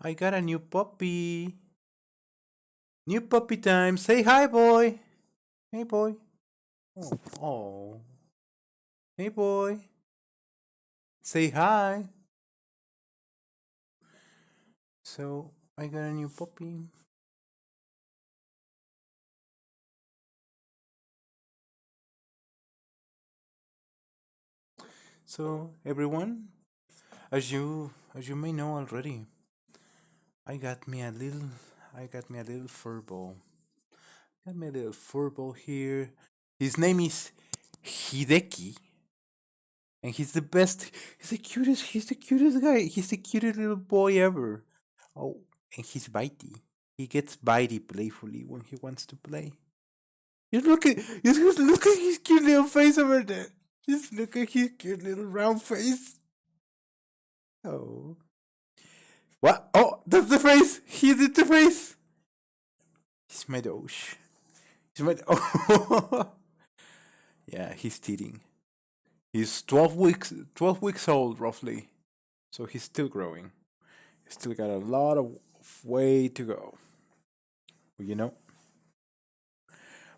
I got a new puppy. New puppy time. Say hi, boy. Hey, boy. Oh, oh. Hey, boy. Say hi. So, I got a new puppy. So, everyone, as you may know already, I got me a little fur ball. Got me a little fur ball here. His name is Hideki, and he's the best. He's the cutest guy. He's the cutest little boy ever. Oh, and he's bitey. He gets bitey playfully when he wants to play. Just look at his cute little face over there. Just look at his cute little round face. Oh, what? Oh, that's the face. He did the face. He's my doge. He's my. Oh, yeah. He's teething. He's 12 weeks old roughly. So he's still growing. He's still got a lot of way to go. You know.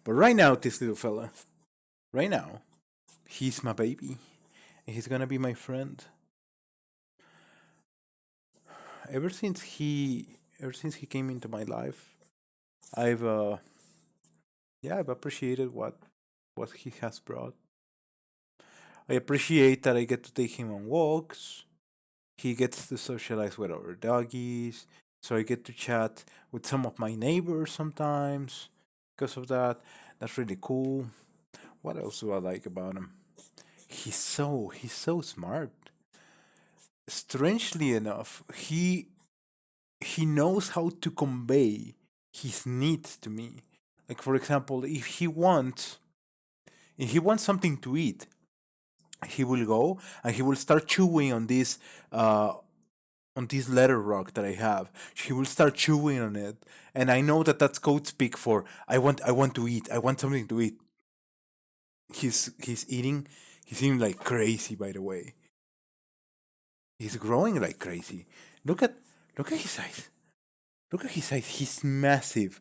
But right now, this little fella, right now, he's my baby. And he's gonna be my friend. Ever since he came into my life, I've I've appreciated what he has brought. I appreciate that I get to take him on walks. He gets to socialize with our doggies. So I get to chat with some of my neighbors sometimes because of that. That's really cool. What else do I like about him? He's so smart. Strangely enough, he knows how to convey his needs to me. Like for example, if he wants something to eat, he will go and he will start chewing uh on this letter rock that I have. He will start chewing on it, and I know that that's code speak for I want to eat. I want something to eat. He's eating. He's eating like crazy. By the way, he's growing like crazy. Look at look at his size. Look at his size. He's massive.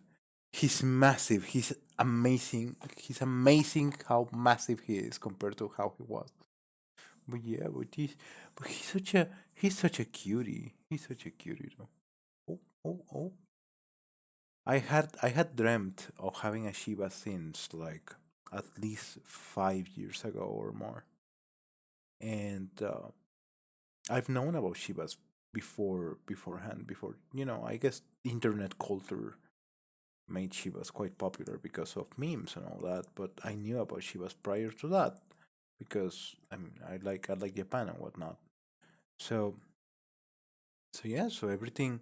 He's massive. He's amazing. He's amazing how massive he is compared to how he was. But yeah, but he's such a cutie. He's such a cutie though. Oh, oh, oh. I had dreamt of having a Shiba since like at least 5 years ago or more, and I've known about Shibas beforehand. Before I guess internet culture made Shibas quite popular because of memes and all that. But I knew about Shibas prior to that because I mean I like Japan and whatnot. So so yeah, so everything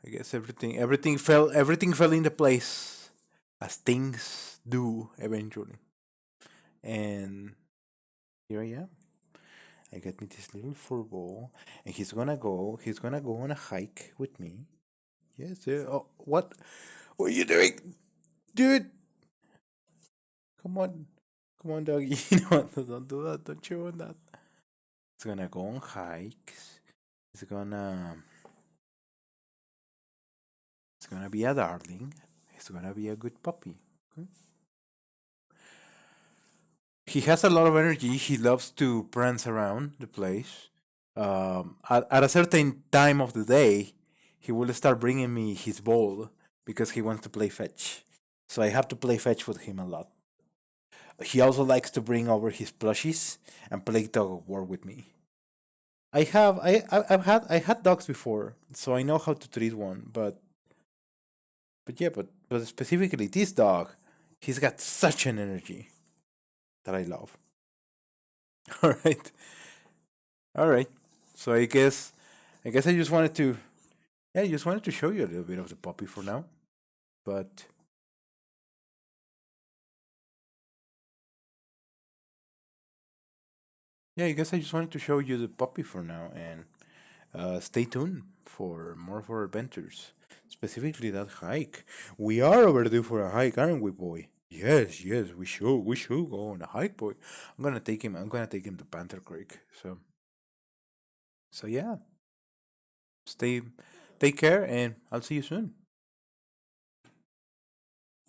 I guess everything fell into place as things do eventually. And here I am. I got me this little fur ball, and he's gonna go on a hike with me. Yes. Oh, what are you doing, dude? Come on, come on, doggy. Don't do that. Don't chew on that. He's gonna go on hikes. He's gonna he's gonna be a darling. He's gonna be a good puppy. Okay? He has a lot of energy. He loves to prance around the place. At a certain time of the day, he will start bringing me his ball because he wants to play fetch. So I have to play fetch with him a lot. He also likes to bring over his plushies and play tug of war with me. I had dogs before, so I know how to treat one. But specifically this dog, he's got such an energy that I love. All right, all right. So I guess I just wanted to show you a little bit of the puppy for now. But yeah, I guess I just wanted to show you the puppy for now, and stay tuned for more of our adventures. Specifically, that hike. We are overdue for a hike, aren't we, boy? Yes, yes, we should. We should go on a hike, boy. I'm gonna take him to Panther Creek. So yeah, stay Take care, and I'll see you soon.